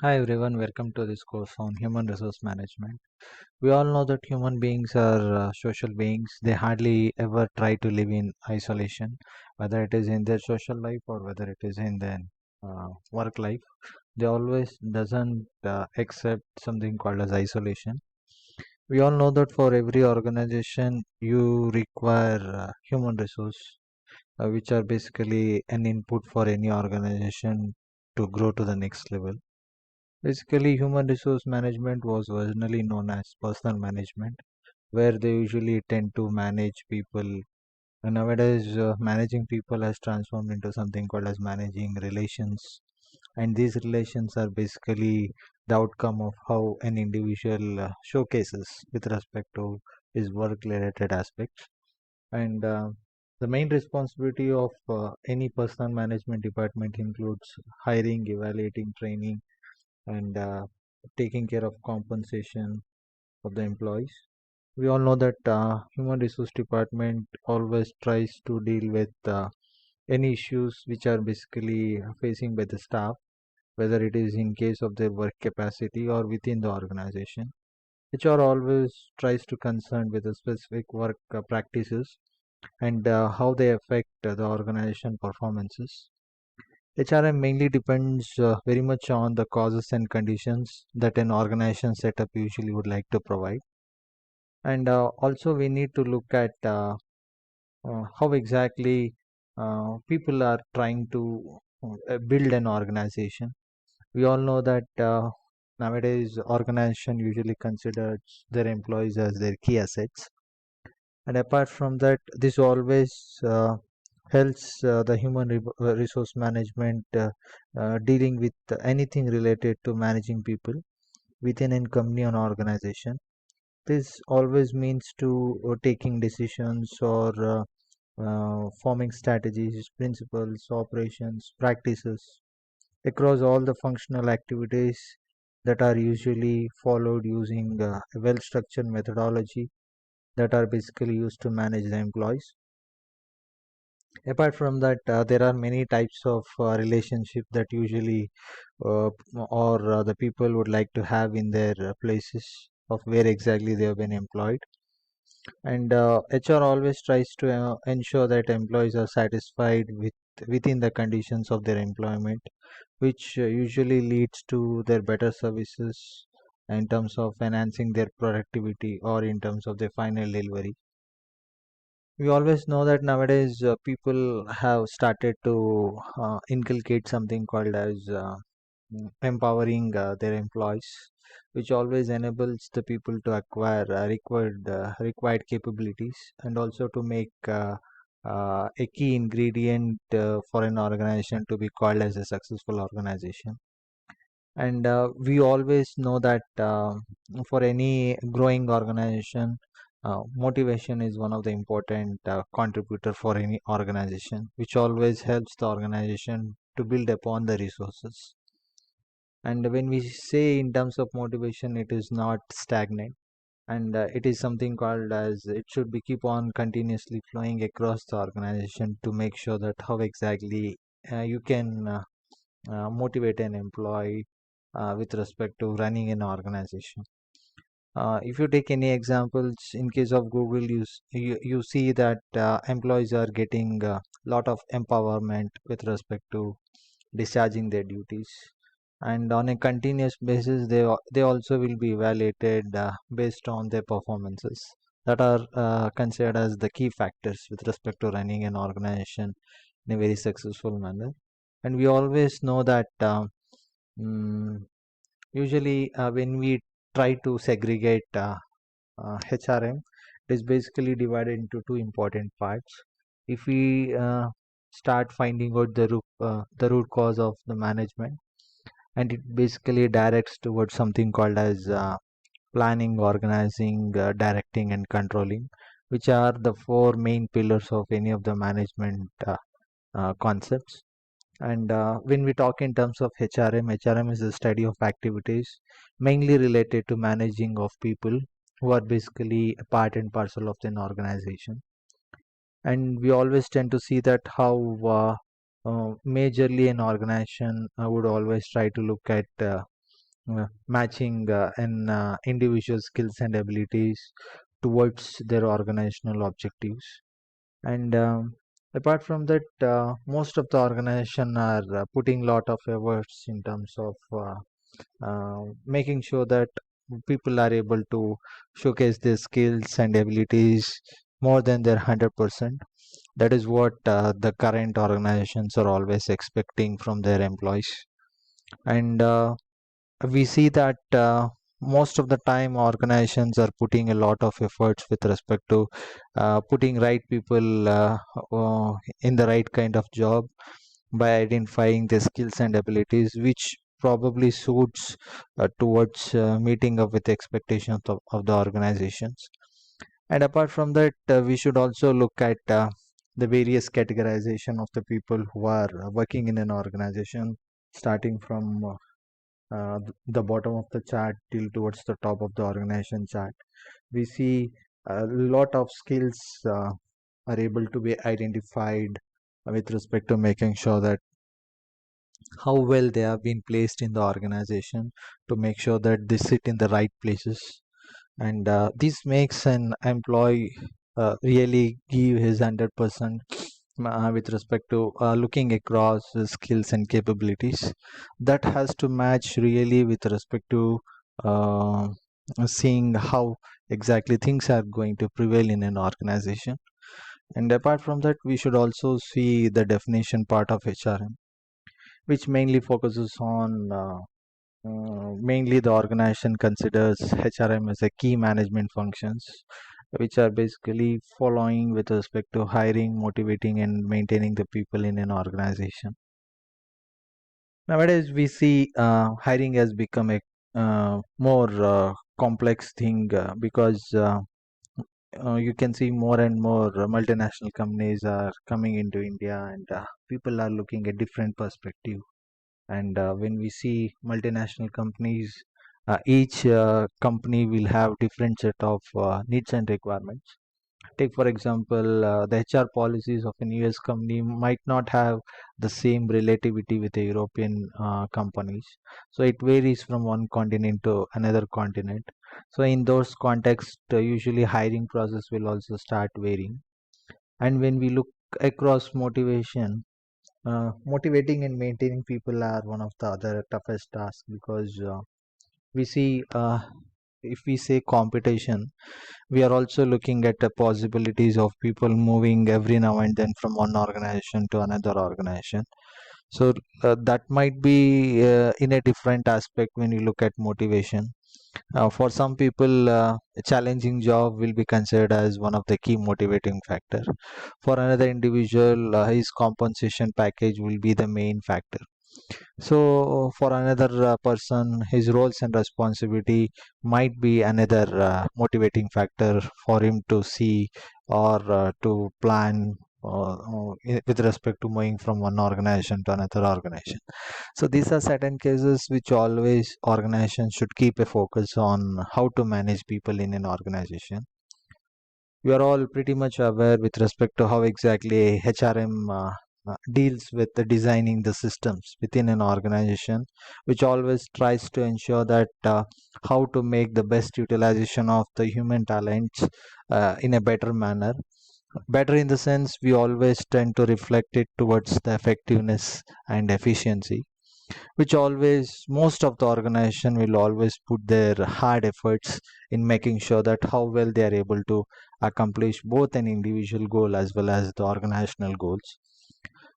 Hi everyone, welcome to this course on human resource management. We all know that human beings are social beings. They hardly ever try to live in isolation, whether it is in their social life or whether it is in their work life. They always doesn't accept something called as isolation. We all know that for every organization, you require human resource, which are basically an input for any organization to grow to the next level. Basically, human resource management was originally known as personal management, where they usually tend to manage people. And nowadays, managing people has transformed into something called as managing relations. And these relations are basically the outcome of how an individual showcases with respect to his work related aspects. And the main responsibility of any personal management department includes hiring, evaluating, training, and taking care of compensation of the employees. We all know that human resource department always tries to deal with any issues which are basically facing by the staff, whether it is in case of their work capacity or within the organization. HR always tries to concern with the specific work practices and how they affect the organization performances. HRM mainly depends very much on the causes and conditions that an organization setup usually would like to provide. And also, we need to look at how exactly people are trying to build an organization. We all know that nowadays, organization usually considers their employees as their key assets. And apart from that, this always helps the human resource management dealing with anything related to managing people within a company or organization. This always means to taking decisions or forming strategies, principles, operations, practices across all the functional activities that are usually followed using a well-structured methodology that are basically used to manage the employees. Apart from that, there are many types of relationship that usually or the people would like to have in their places of where exactly they have been employed. And HR always tries to ensure that employees are satisfied within the conditions of their employment, which usually leads to their better services in terms of enhancing their productivity or in terms of their final delivery. We always know that nowadays people have started to inculcate something called as empowering their employees, which always enables the people to acquire required capabilities and also to make a key ingredient for an organization to be called as a successful organization. And we always know that for any growing organization, motivation is one of the important contributor for any organization, which always helps the organization to build upon the resources. And when we say in terms of motivation, it is not stagnant, and it is something called as it should be keep on continuously flowing across the organization to make sure that how exactly you can motivate an employee with respect to running an organization. If you take any examples, in case of Google, you see that employees are getting a lot of empowerment with respect to discharging their duties. And on a continuous basis, they also will be evaluated based on their performances that are considered as the key factors with respect to running an organization in a very successful manner. And we always know that mm, usually when we try to segregate HRM, it is basically divided into two important parts. If we start finding out the root cause of the management, and it basically directs towards something called as planning, organizing, directing, and controlling, which are the four main pillars of any of the management concepts. And when we talk in terms of HRM is the study of activities mainly related to managing of people who are basically a part and parcel of an organization. And we always tend to see that how majorly an organization would always try to look at matching an individual skills and abilities towards their organizational objectives. And apart from that, most of the organization are putting lot of efforts in terms of making sure that people are able to showcase their skills and abilities more than their 100%. That is what the current organizations are always expecting from their employees. And we see that most of the time organizations are putting a lot of efforts with respect to putting right people in the right kind of job by identifying the skills and abilities which probably suits towards meeting up with the expectations of the organizations. And apart from that, we should also look at the various categorization of the people who are working in an organization, starting from the bottom of the chart till towards the top of the organization chart. We see a lot of skills are able to be identified with respect to making sure that how well they have been placed in the organization to make sure that they sit in the right places. And this makes an employee really give his 100% with respect to looking across his skills and capabilities. That has to match really with respect to uh, seeing how exactly things are going to prevail in an organization. And apart from that, we should also see the definition part of HRM, which mainly focuses on mainly the organization considers HRM as a key management functions, which are basically following with respect to hiring, motivating, and maintaining the people in an organization. Nowadays, we see hiring has become a more complex thing because you can see more and more multinational companies are coming into India, and people are looking at different perspective. And when we see multinational companies, each company will have different set of needs and requirements. Take for example, the HR policies of an US company might not have the same relativity with the European companies. So it varies from one continent to another continent. So in those contexts, usually hiring process will also start varying. And when we look across motivation, motivating and maintaining people are one of the other toughest tasks because we see if we say competition, we are also looking at the possibilities of people moving every now and then from one organization to another organization. So that might be in a different aspect when you look at motivation. For some people, a challenging job will be considered as one of the key motivating factor. For another individual, his compensation package will be the main factor. So for another person, his roles and responsibility might be another motivating factor for him to see or to plan with respect to moving from one organization to another organization. So these are certain cases which always organizations should keep a focus on how to manage people in an organization. We are all pretty much aware with respect to how exactly HRM deals with the designing the systems within an organization, which always tries to ensure that how to make the best utilization of the human talents in a better manner. Better in the sense we always tend to reflect it towards the effectiveness and efficiency, which always most of the organization will always put their hard efforts in making sure that how well they are able to accomplish both an individual goal as well as the organizational goals.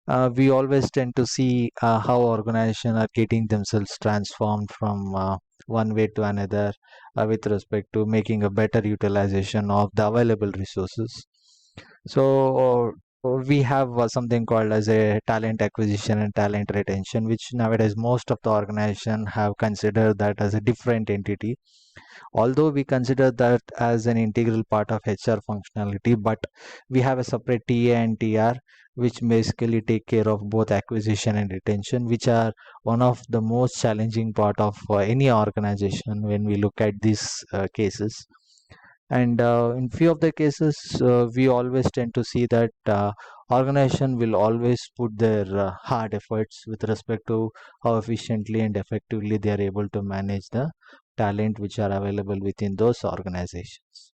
We always tend to see how organizations are getting themselves transformed from one way to another with respect to making a better utilization of the available resources. So we have something called as a talent acquisition and talent retention, which nowadays most of the organization have considered that as a different entity. Although we consider that as an integral part of HR functionality, but we have a separate TA and TR, which basically take care of both acquisition and retention, which are one of the most challenging part of any organization when we look at these cases. And in few of the cases, we always tend to see that organization will always put their hard efforts with respect to how efficiently and effectively they are able to manage the talent which are available within those organizations.